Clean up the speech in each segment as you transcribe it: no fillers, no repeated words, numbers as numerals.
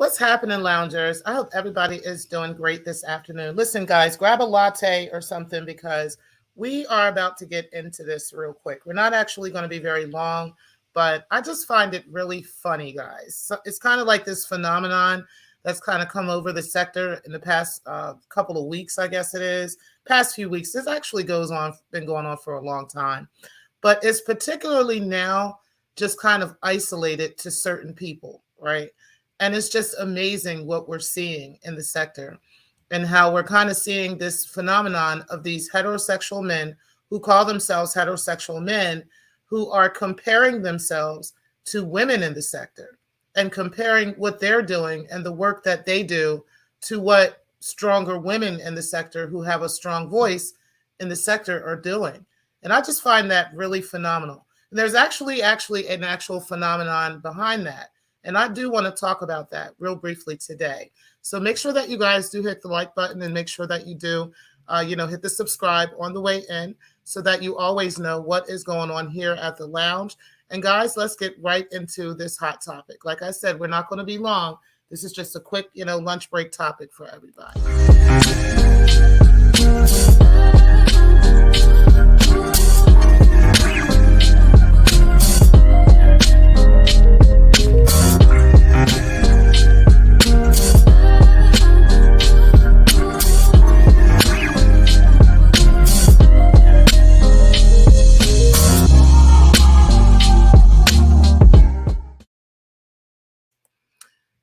What's happening, loungers? I hope everybody is doing great this afternoon. Listen, guys, grab a latte or something because we are about to get into this real quick. We're not actually going to be very long, but I just find it really funny, guys. So it's kind of like this phenomenon that's kind of come over the sector in the past couple of weeks, I guess it is. Past few weeks. This actually been going on for a long time, but it's particularly now just kind of isolated to certain people, right? And it's just amazing what we're seeing in the sector and how we're kind of seeing this phenomenon of these heterosexual men who call themselves heterosexual men who are comparing themselves to women in the sector and comparing what they're doing and the work that they do to what stronger women in the sector who have a strong voice in the sector are doing. And I just find that really phenomenal. And there's actually an actual phenomenon behind that. And I do want to talk about that real briefly today. So make sure that you guys do hit the like button and make sure that you do, hit the subscribe on the way in so that you always know what is going on here at the lounge. And guys, let's get right into this hot topic. Like I said, we're not going to be long. This is just a quick, lunch break topic for everybody.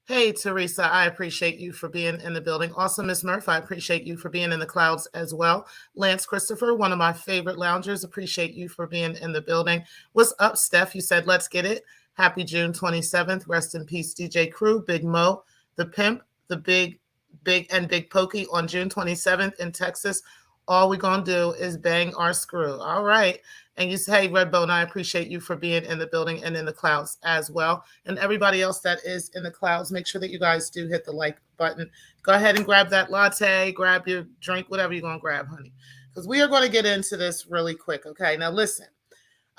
Hey, Teresa, I appreciate you for being in the building. Also, Miss Murph, I appreciate you for being in the clouds as well. Lance Christopher, one of my favorite loungers, appreciate you for being in the building. What's up, Steph? You said, let's get it. Happy June 27th. Rest in peace, DJ Crew, Big Mo, the Pimp, the Big Pokey on June 27th in Texas. All we're going to do is bang our screw. All right. And you say, hey, Redbone, I appreciate you for being in the building and in the clouds as well. And everybody else that is in the clouds, make sure that you guys do hit the like button. Go ahead and grab that latte, grab your drink, whatever you're going to grab, honey. Because we are going to get into this really quick. Okay. Now, listen,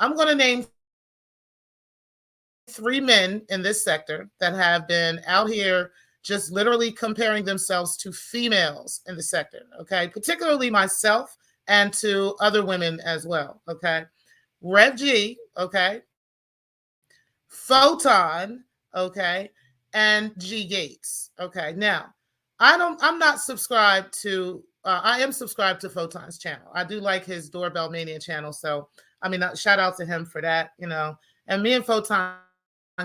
I'm going to name 3 men in this sector that have been out here just literally comparing themselves to females in the sector. Okay. Particularly myself and to other women as well, okay? Rev G, okay? Photon, okay? And G Gates, okay? Now, I'm not subscribed to, I am subscribed to Photon's channel. I do like his Doorbell Mania channel, so, shout out to him for that, And me and Photon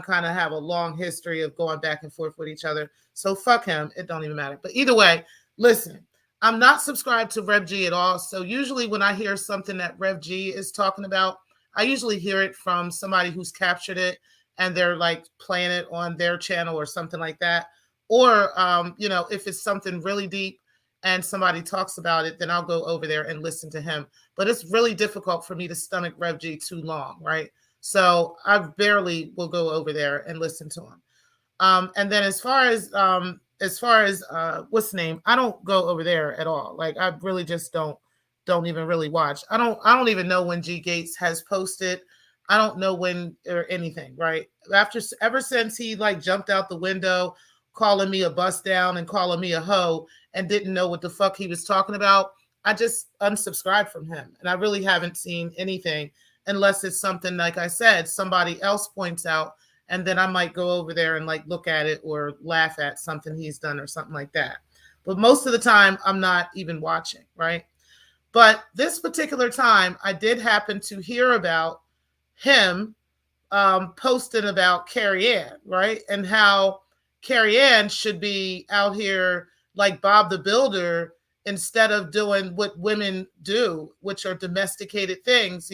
kind of have a long history of going back and forth with each other, so fuck him, it don't even matter. But either way, listen, I'm not subscribed to Rev G at all. So usually when I hear something that Rev G is talking about, I usually hear it from somebody who's captured it and they're like playing it on their channel or something like that. Or, if it's something really deep and somebody talks about it, then I'll go over there and listen to him. But it's really difficult for me to stomach Rev G too long, right? So I barely will go over there and listen to him. And then as far as what's the name, I don't go over there at all. Like I really just don't even really watch. I don't even know when G Gates has posted. I don't know when or anything, right? Ever since he like jumped out the window calling me a bust down and calling me a hoe and didn't know what the fuck he was talking about, I just unsubscribed from him. And I really haven't seen anything unless it's something, like I said, somebody else points out. And then I might go over there and like look at it or laugh at something he's done or something like that. But most of the time, I'm not even watching, right? But this particular time, I did happen to hear about him posting about Carrie Ann, right? And how Carrie Ann should be out here like Bob the Builder instead of doing what women do, which are domesticated things,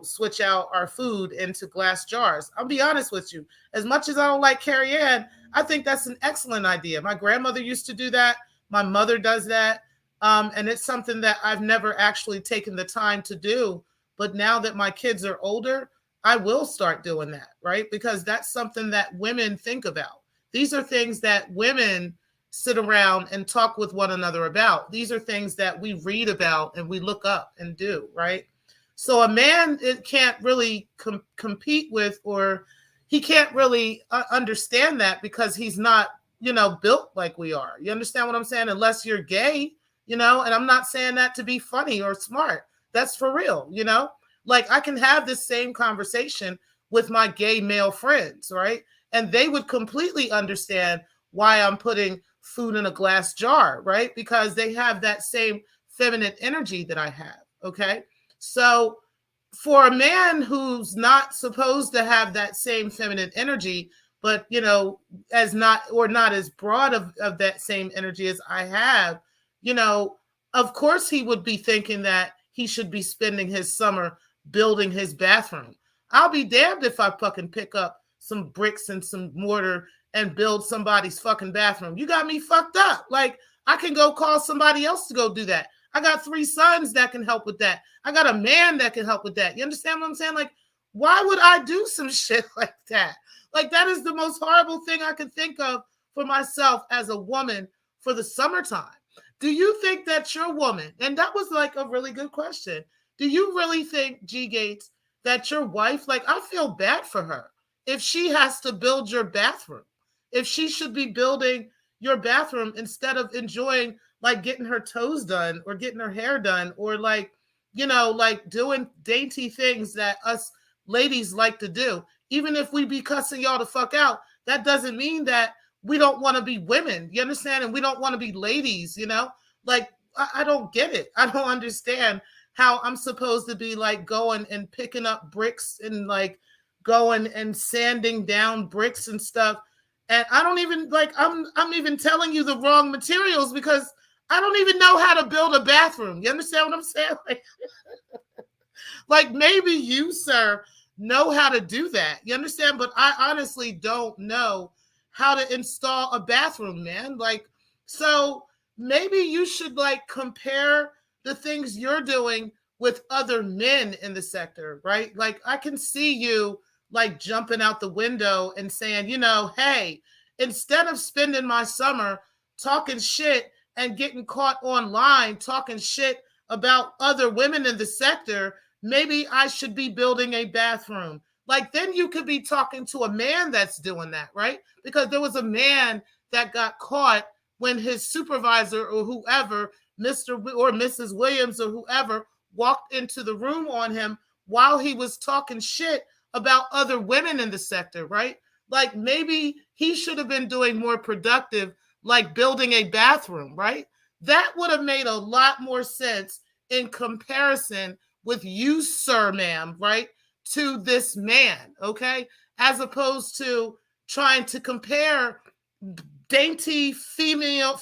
switch out our food into glass jars. I'll be honest with you. As much as I don't like Carrie Ann, I think that's an excellent idea. My grandmother used to do that. My mother does that. And it's something that I've never actually taken the time to do. But now that my kids are older, I will start doing that, right? Because that's something that women think about. These are things that women sit around and talk with one another about. These are things that we read about and we look up and do, right? So a man, it can't really compete with or, he can't really understand that because he's not, built like we are. You understand what I'm saying? Unless you're gay, and I'm not saying that to be funny or smart. That's for real. Like I can have this same conversation with my gay male friends, right? And they would completely understand why I'm putting food in a glass jar, right? Because they have that same feminine energy that I have, okay? So for a man who's not supposed to have that same feminine energy, but as not or not as broad of that same energy as I have, you know, of course he would be thinking that he should be spending his summer building his bathroom. I'll be damned if I fucking pick up some bricks and some mortar and build somebody's fucking bathroom. You got me fucked up. Like I can go call somebody else to go do that. I got 3 sons that can help with that. I got a man that can help with that. You understand what I'm saying? Like, why would I do some shit like that? Like, that is the most horrible thing I could think of for myself as a woman for the summertime. Do you think that your woman, and that was like a really good question. Do you really think, G Gates, that your wife, like, I feel bad for her if she has to build your bathroom, if she should be building your bathroom instead of enjoying like getting her toes done or getting her hair done or like, like doing dainty things that us ladies like to do. Even if we be cussing y'all the fuck out, that doesn't mean that we don't want to be women. You understand? And we don't want to be ladies. Like, I don't get it. I don't understand how I'm supposed to be like going and picking up bricks and like going and sanding down bricks and stuff. And I don't even like I'm even telling you the wrong materials because I don't even know how to build a bathroom. You understand what I'm saying? Like maybe you, sir, know how to do that. You understand? But I honestly don't know how to install a bathroom, man. Like, so maybe you should like compare the things you're doing with other men in the sector, right? Like I can see you like jumping out the window and saying, hey, instead of spending my summer talking shit and getting caught online talking shit about other women in the sector, maybe I should be building a bathroom. Like then you could be talking to a man that's doing that, right? Because there was a man that got caught when his supervisor or whoever, Mr. or Mrs. Williams or whoever, walked into the room on him while he was talking shit about other women in the sector, right? Like maybe he should have been doing more productive, like building a bathroom, right? That would have made a lot more sense in comparison with you, sir, ma'am, right? To this man, okay? As opposed to trying to compare dainty female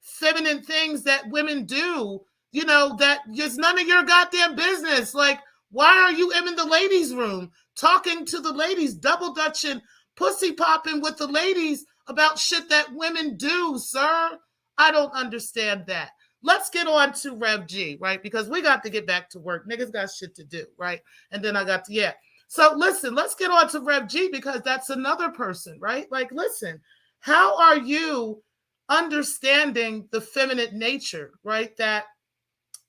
feminine things that women do, that is none of your goddamn business. Like, why are you in the ladies' room talking to the ladies, double dutching, pussy popping with the ladies about shit that women do, sir? I don't understand that. Let's get on to Rev G, right? Because we got to get back to work. Niggas got shit to do, right? And then I got to, yeah. So listen, let's get on to Rev G because that's another person, right? Like, listen, how are you understanding the feminine nature, right? That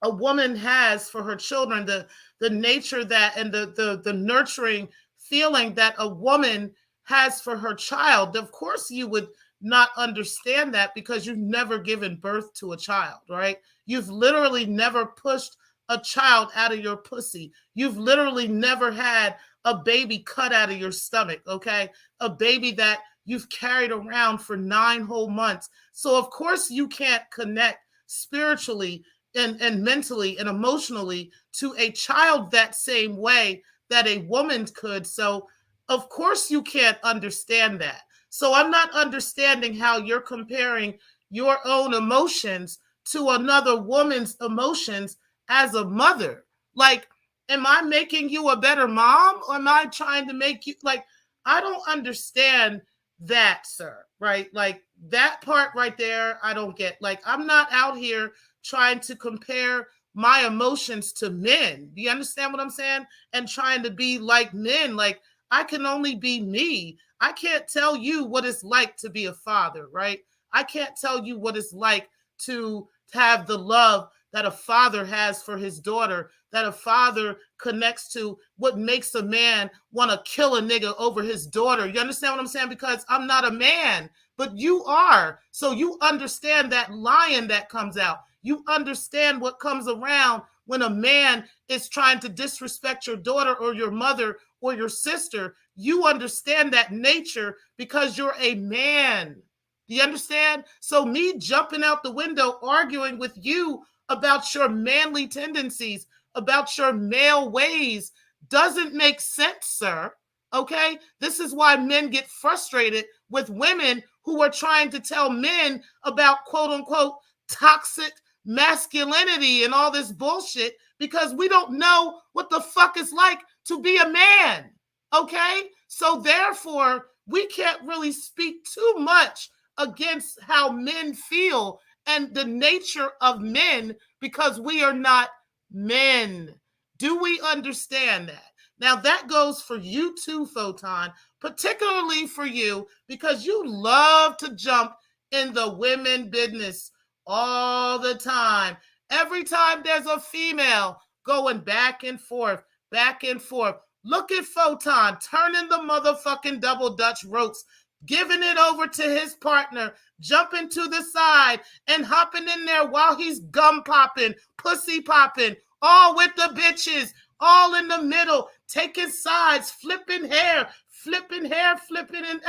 a woman has for her children, the nature that and the nurturing feeling that a woman has for her child. Of course you would not understand that because you've never given birth to a child, right? You've literally never pushed a child out of your pussy. You've literally never had a baby cut out of your stomach, okay? A baby that you've carried around for 9 whole months. So of course you can't connect spiritually and mentally and emotionally to a child that same way that a woman could. So of course you can't understand that. So I'm not understanding how you're comparing your own emotions to another woman's emotions as a mother. Like, am I making you a better mom or am I trying to make you like, I don't understand that, sir, right? Like that part right there, I don't get. Like, I'm not out here trying to compare my emotions to men. Do you understand what I'm saying? And trying to be like men. Like, I can only be me. I can't tell you what it's like to be a father, right? I can't tell you what it's like to have the love that a father has for his daughter, that a father connects to, what makes a man want to kill a nigga over his daughter. You understand what I'm saying? Because I'm not a man, but you are. So you understand that lion that comes out. You understand what comes around when a man is trying to disrespect your daughter or your mother or your sister. You understand that nature because you're a man. Do you understand? So me jumping out the window arguing with you about your manly tendencies, about your male ways, doesn't make sense, sir. Okay? This is why men get frustrated with women who are trying to tell men about quote unquote toxic masculinity and all this bullshit, because we don't know what the fuck it's like to be a man. Okay? So therefore, we can't really speak too much against how men feel and the nature of men, because we are not men. Do we understand that? Now that goes for you too, Photon, particularly for you, because you love to jump in the women business all the time. Every time there's a female going back and forth, back and forth. Look at Photon turning the motherfucking double Dutch ropes, giving it over to his partner, jumping to the side and hopping in there while he's gum popping, pussy popping, all with the bitches, all in the middle, taking sides, flipping hair, flipping and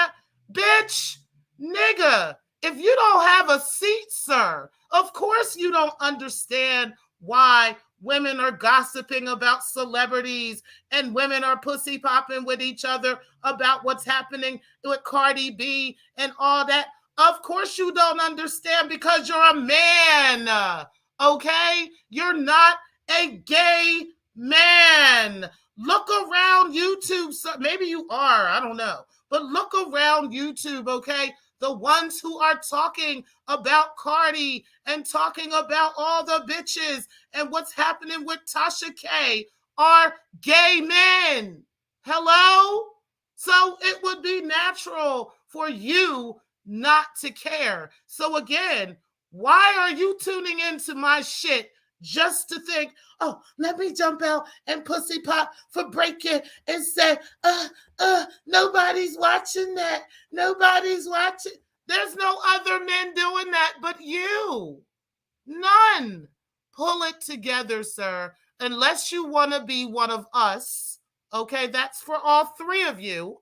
bitch, nigga, if you don't have a seat, sir, of course you don't understand why women are gossiping about celebrities and women are pussy popping with each other about what's happening with Cardi B and all that. Of course you don't understand, because you're a man, okay? You're not a gay man. Look around YouTube. Maybe you are, I don't know. But look around YouTube, okay? The ones who are talking about Cardi and talking about all the bitches and what's happening with Tasha K are gay men. Hello? So it would be natural for you not to care. So again, why are you tuning into my shit just to think, oh, let me jump out and pussy pop for breaking and say, nobody's watching that. Nobody's watching. There's no other men doing that but you. None. Pull it together, sir. Unless you want to be one of us. Okay, that's for all three of you.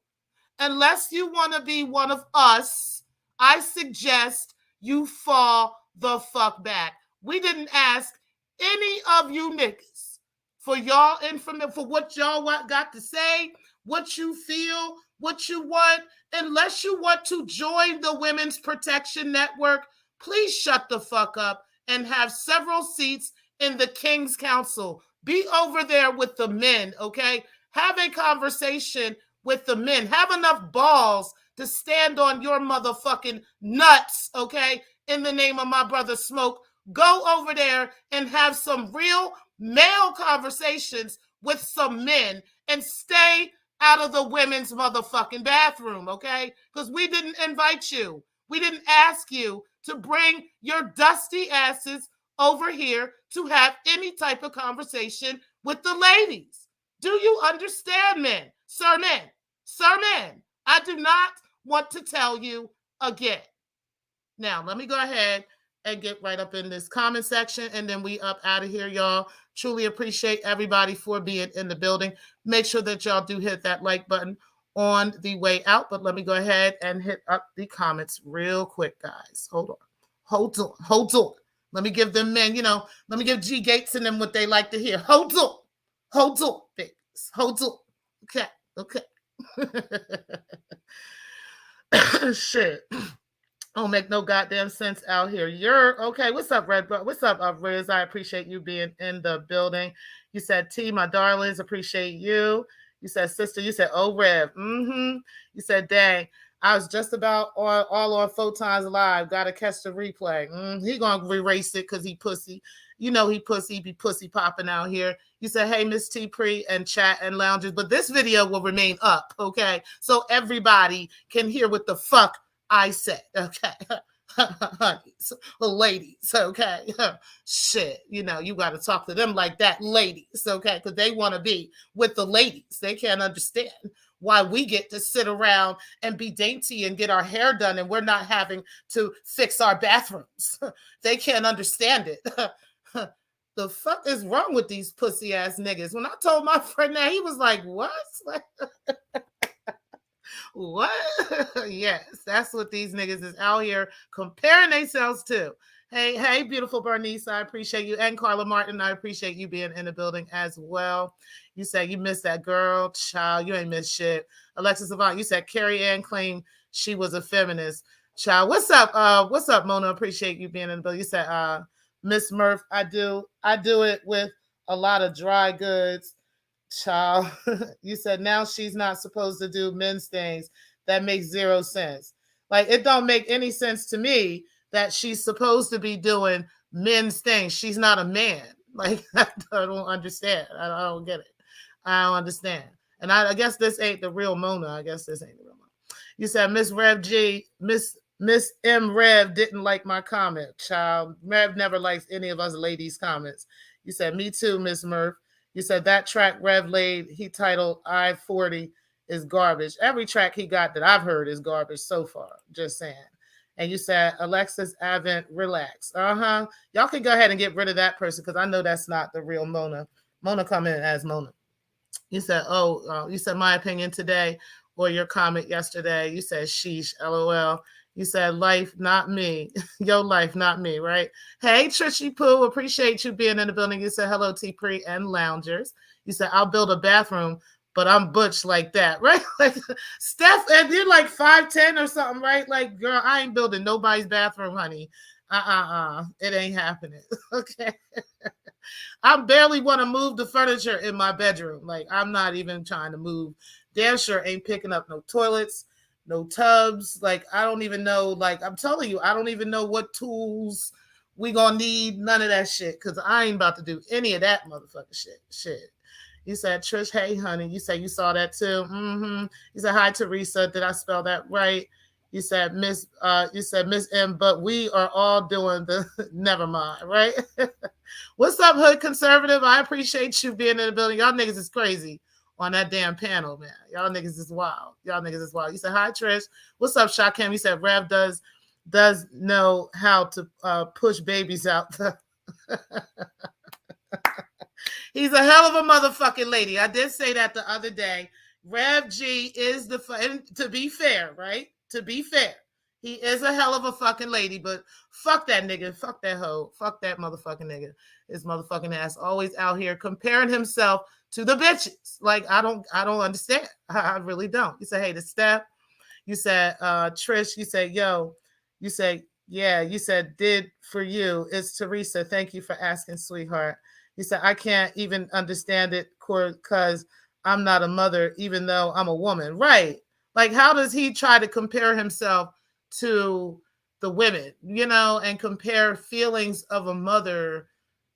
Unless you want to be one of us, I suggest you fall the fuck back. We didn't ask any of you niggas for y'all information, for what y'all got to say, what you feel, what you want. Unless you want to join the Women's Protection Network, please shut the fuck up and have several seats in the King's Council. Be over there with the men, okay? Have a conversation with the men. Have enough balls to stand on your motherfucking nuts, okay? In the name of my brother Smoke, go over there and have some real male conversations with some men and stay out of the women's motherfucking bathroom, okay? Because we didn't invite you. We didn't ask you to bring your dusty asses over here to have any type of conversation with the ladies. Do you understand, men? Sir, men. Sir, men. I do not want to tell you again. Now, let me go ahead and get right up in this comment section, and then we up out of here, y'all. Truly appreciate everybody for being in the building. Make sure that y'all do hit that like button on the way out, but let me go ahead and hit up the comments real quick, guys. Hold on. Let me give them men, let me give G Gates and them what they like to hear. Hold on, babies. Hold on. Okay. Shit. Don't make no goddamn sense out here. You're okay. What's up, Red? What's up, Riz? I appreciate you being in the building. You said, T, my darlings, appreciate you. You said, sister. You said, oh, Rev. You said, dang, I was just about all on Photon's Live. Got to catch the replay. He going to erase it because he pussy. You know he pussy. Be pussy popping out here. You said, hey, Miss T Pre and chat and lounges. But this video will remain up, okay? So everybody can hear what the fuck I said, okay? Honeys, ladies, okay? Shit, you got to talk to them like that, ladies, okay? Because they want to be with the ladies. They can't understand why we get to sit around and be dainty and get our hair done and we're not having to fix our bathrooms. They can't understand it. The fuck is wrong with these pussy ass niggas? When I told my friend that, he was like, what? What? Yes, that's what these niggas is out here comparing themselves to. Hey, beautiful Bernice, I appreciate you. And Carla Martin, I appreciate you being in the building as well. You said you missed that girl. Child, you ain't missed shit. Alexis Savant, you said Carrie Ann claimed she was a feminist. Child, what's up? What's up, Mona? Appreciate you being in the building. You said, Miss Murph, I do it with a lot of dry goods. Child, you said now she's not supposed to do men's things. That makes zero sense. Like, it don't make any sense to me that she's supposed to be doing men's things. She's not a man. Like, I don't understand. I don't get it. I don't understand. And I guess this ain't the real Mona. I guess this ain't the real Mona. You said Miss Rev G, Miss M Rev didn't like my comment. Child, Rev never likes any of us ladies' comments. You said, me too, Miss Murph. You said that track Rev laid, he titled I-40 is garbage. Every track he got that I've heard is garbage so far. Just saying. And you said, Alexis Avant, relax. Y'all can go ahead and get rid of that person because I know that's not the real Mona. Mona come in as Mona. You said, you said my opinion today or your comment yesterday. You said, sheesh, LOL. You said, life, not me. Your life, not me, right? Hey, Trishy Poo, appreciate you being in the building. You said, hello, T-Pre and loungers. You said, I'll build a bathroom, but I'm butch like that, right? Like, Steph, and you're like 5'10" or something, right? Like, girl, I ain't building nobody's bathroom, honey. It ain't happening, okay? I barely want to move the furniture in my bedroom. Like, I'm not even trying to move. Damn sure ain't picking up no toilets, no tubs. Like, I don't even know. Like, I'm telling you, I don't even know what tools we gonna need. None of that shit. Because I ain't about to do any of that motherfucking shit. You said, Trish, hey, honey. You said you saw that too. You said, hi, Teresa. Did I spell that right? You said, Miss M, but we are all doing the, never mind, right? What's up, Hood Conservative? I appreciate you being in the building. Y'all niggas is crazy on that damn panel, man. Y'all niggas is wild. You said, hi, Trish. What's up, Shakim? You said, Rev does know how to push babies out. He's a hell of a motherfucking lady. I did say that the other day. Rev G is and to be fair, right? To be fair, he is a hell of a fucking lady, but fuck that nigga. Fuck that hoe. Fuck that motherfucking nigga. His motherfucking ass always out here comparing himself to the bitches. Like, I don't understand. I really don't. You say, hey, the Steph. You said, Trish, you said, yo. You say, yeah. You said, did for you. It's Teresa. Thank you for asking, sweetheart. You said, I can't even understand it because I'm not a mother, even though I'm a woman. Right. Like, how does he try to compare himself to the women, and compare feelings of a mother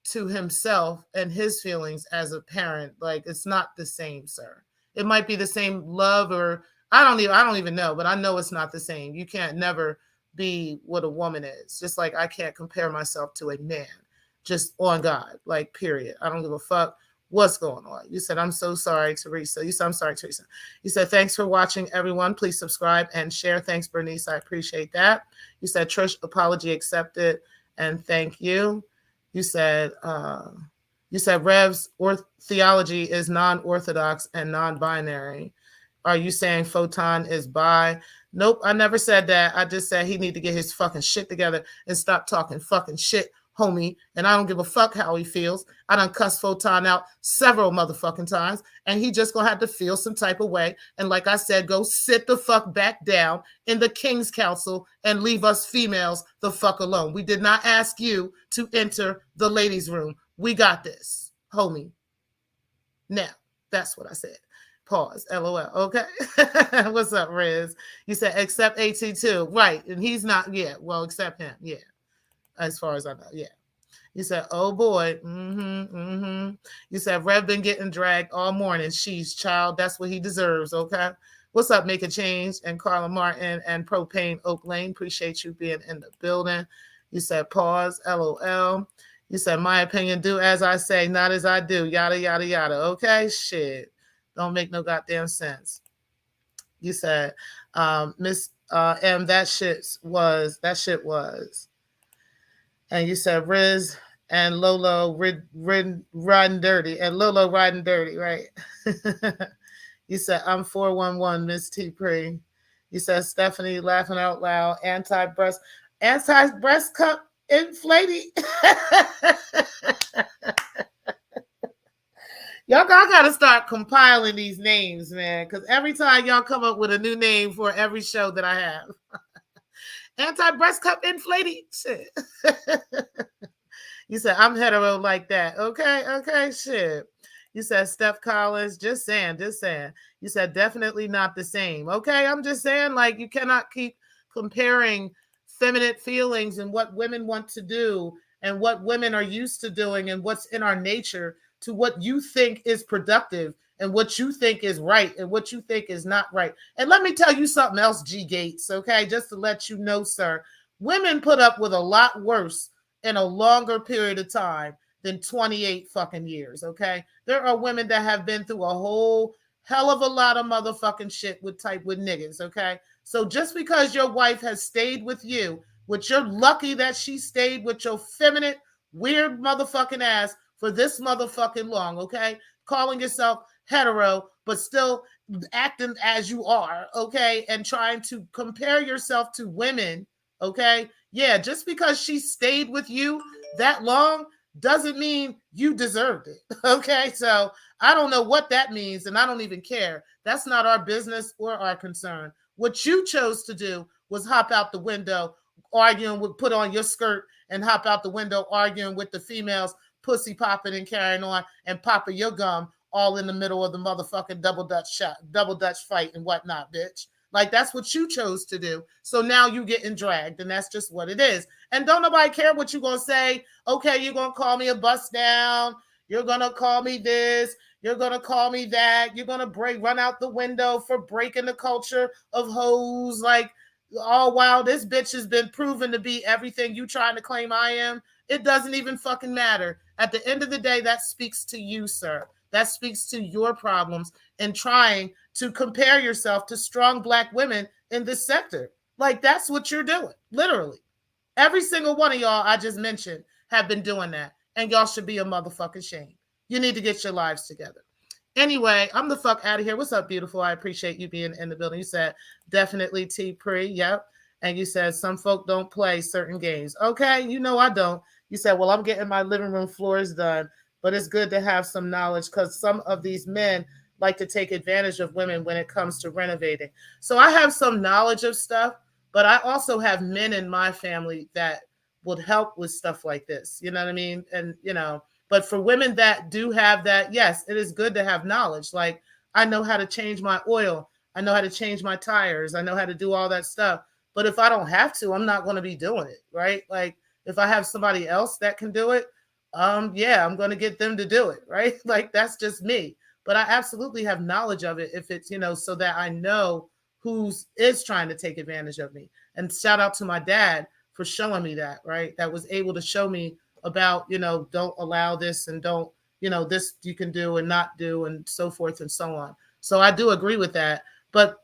to himself and his feelings as a parent? Like, it's not the same, sir. It might be the same love, or I don't even know, but I know it's not the same. You can't never be what a woman is. Just like I can't compare myself to a man. Just on God, like, period. I don't give a fuck what's going on. You said, I'm so sorry, Teresa. You said, I'm sorry, Teresa. You said, thanks for watching, everyone. Please subscribe and share. Thanks, Bernice. I appreciate that. You said, Trish, apology accepted, and thank you. You said, Rev's theology is non-orthodox and non-binary. Are you saying Photon is bi? Nope, I never said that. I just said he need to get his fucking shit together and stop talking fucking shit, homie. And I don't give a fuck how he feels. I done cussed Photon out several motherfucking times, and he just gonna have to feel some type of way. And like I said, go sit the fuck back down in the King's Council and leave us females the fuck alone. We did not ask you to enter the ladies' room. We got this, homie. Now, that's what I said. Pause. LOL. Okay. What's up, Riz? You said except AT2. Right. And he's not. Yeah. Well, except him. Yeah. As far as I know. Yeah. You said, oh boy. You said Rev been getting dragged all morning. She's child. That's what he deserves. Okay. What's up, Make a Change? And Carla Martin and Propane Oak Lane. Appreciate you being in the building. You said pause, LOL. You said, my opinion, do as I say, not as I do. Yada, yada, yada. Okay? Shit. Don't make no goddamn sense. You said, Miss M, that shit was. And you said Riz and Lolo riding dirty. And Lolo riding dirty, right? You said, I'm 411, Miss T Pre. You said, Stephanie laughing out loud, anti-breast cup inflating. Y'all gotta start compiling these names, man, because every time y'all come up with a new name for every show that I have. Anti-breast cup inflating shit. You said, I'm hetero like that. Okay, shit. You said, Steph Collins, just saying. You said, definitely not the same. Okay, I'm just saying, like, you cannot keep comparing feminine feelings and what women want to do and what women are used to doing and what's in our nature to what you think is productive and what you think is right and what you think is not right. And let me tell you something else, G Gates, okay, just to let you know, sir, women put up with a lot worse in a longer period of time than 28 fucking years, okay? There are women that have been through a whole hell of a lot of motherfucking shit with niggas, okay? So just because your wife has stayed with you, which you're lucky that she stayed with your feminine, weird motherfucking ass for this motherfucking long, okay? Calling yourself hetero, but still acting as you are, okay? And trying to compare yourself to women, okay? Yeah, just because she stayed with you that long doesn't mean you deserved it. Okay, so I don't know what that means, and I don't even care. That's not our business or our concern. What you chose to do was hop out the window, arguing with, put on your skirt and hop out the window, arguing with the females, pussy popping and carrying on, and popping your gum all in the middle of the motherfucking double Dutch fight and whatnot, bitch. Like, that's what you chose to do. So now you getting dragged, and that's just what it is. And don't nobody care what you're going to say. Okay, you're going to call me a bust down. You're going to call me this. You're going to call me that. You're going to run out the window for breaking the culture of hoes. Like, oh, wow, this bitch has been proven to be everything you trying to claim I am. It doesn't even fucking matter. At the end of the day, that speaks to you, sir. That speaks to your problems and trying to compare yourself to strong Black women in this sector. Like, that's what you're doing, literally. Every single one of y'all I just mentioned have been doing that, and y'all should be a motherfucking shame. You need to get your lives together. Anyway, I'm the fuck out of here. What's up, beautiful? I appreciate you being in the building. You said, definitely T Pre. Yep. And you said, some folk don't play certain games. Okay, you know I don't. You said, well, I'm getting my living room floors done, but it's good to have some knowledge because some of these men like to take advantage of women when it comes to renovating. So I have some knowledge of stuff, but I also have men in my family that would help with stuff like this. You know what I mean? And, you know, but for women that do have that, yes, it is good to have knowledge. Like, I know how to change my oil. I know how to change my tires. I know how to do all that stuff. But if I don't have to, I'm not going to be doing it, right? Like, if I have somebody else that can do it, yeah, I'm going to get them to do it, right? Like, that's just me. But I absolutely have knowledge of it if it's, you know, so that I know who is trying to take advantage of me. And shout out to my dad for showing me that, right? That was able to show me about, you know, don't allow this and don't, you know, this you can do and not do and so forth and so on. So I do agree with that. But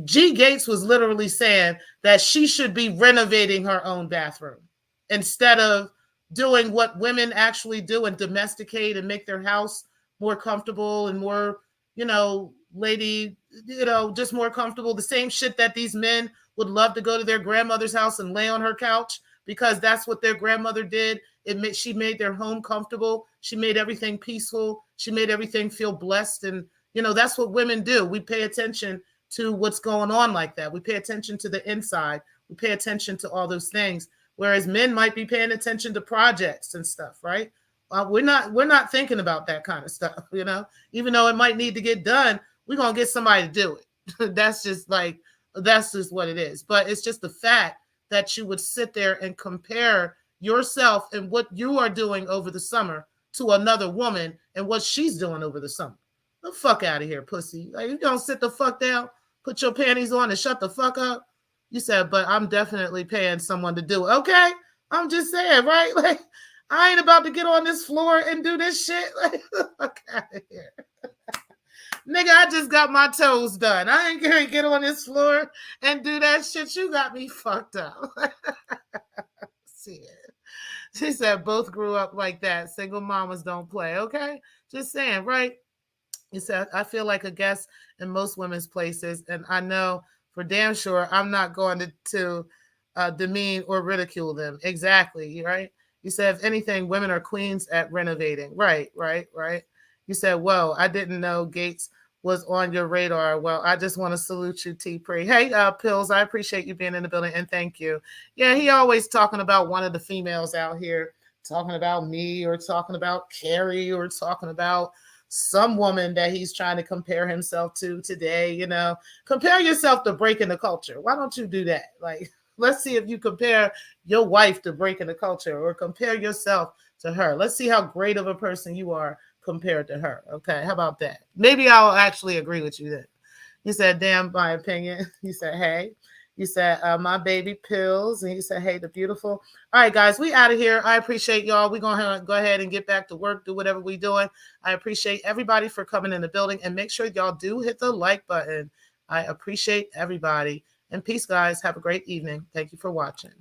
G Gates was literally saying that she should be renovating her own bathroom instead of doing what women actually do and domesticate and make their house more comfortable and more, you know, lady, you know, just more comfortable. The same shit that these men would love to go to their grandmother's house and lay on her couch because that's what their grandmother did. She made their home comfortable. She made everything peaceful. She made everything feel blessed. And, you know, that's what women do. We pay attention to what's going on like that. We pay attention to the inside. We pay attention to all those things. Whereas men might be paying attention to projects and stuff, right? We're not thinking about that kind of stuff, you know. Even though it might need to get done, we're gonna get somebody to do it. That's just what it is. But it's just the fact that you would sit there and compare yourself and what you are doing over the summer to another woman and what she's doing over the summer. The fuck out of here, pussy! Like, you don't sit the fuck down. Put your panties on and shut the fuck up. You said, but I'm definitely paying someone to do it. Okay? I'm just saying, right? Like, I ain't about to get on this floor and do this shit. Like, fuck out of here. Nigga, I just got my toes done. I ain't gonna get on this floor and do that shit. You got me fucked up. See it. She said both grew up like that. Single mamas don't play. Okay? Just saying, right? He said, I feel like a guest in most women's places, and I know for damn sure I'm not going to demean or ridicule them. Exactly, right? You said, if anything, women are queens at renovating. Right. You said, whoa, I didn't know Gates was on your radar. Well, I just want to salute you, T. Pre. Hey, Pills, I appreciate you being in the building, and thank you. Yeah, he always talking about one of the females out here, talking about me or talking about Carrie or talking about some woman that he's trying to compare himself to today. You know, compare yourself to Breaking the Culture. Why don't you do that? Like, let's see if you compare your wife to Breaking the Culture or compare yourself to her. Let's see how great of a person you are compared to her. Okay, how about that? Maybe I'll actually agree with you then. He said, damn, my opinion. He said, hey. You said, my baby Pills. And you said, hey, the beautiful. All right, guys, we out of here. I appreciate y'all. We're going to go ahead and get back to work, do whatever we're doing. I appreciate everybody for coming in the building. And make sure y'all do hit the like button. I appreciate everybody. And peace, guys. Have a great evening. Thank you for watching.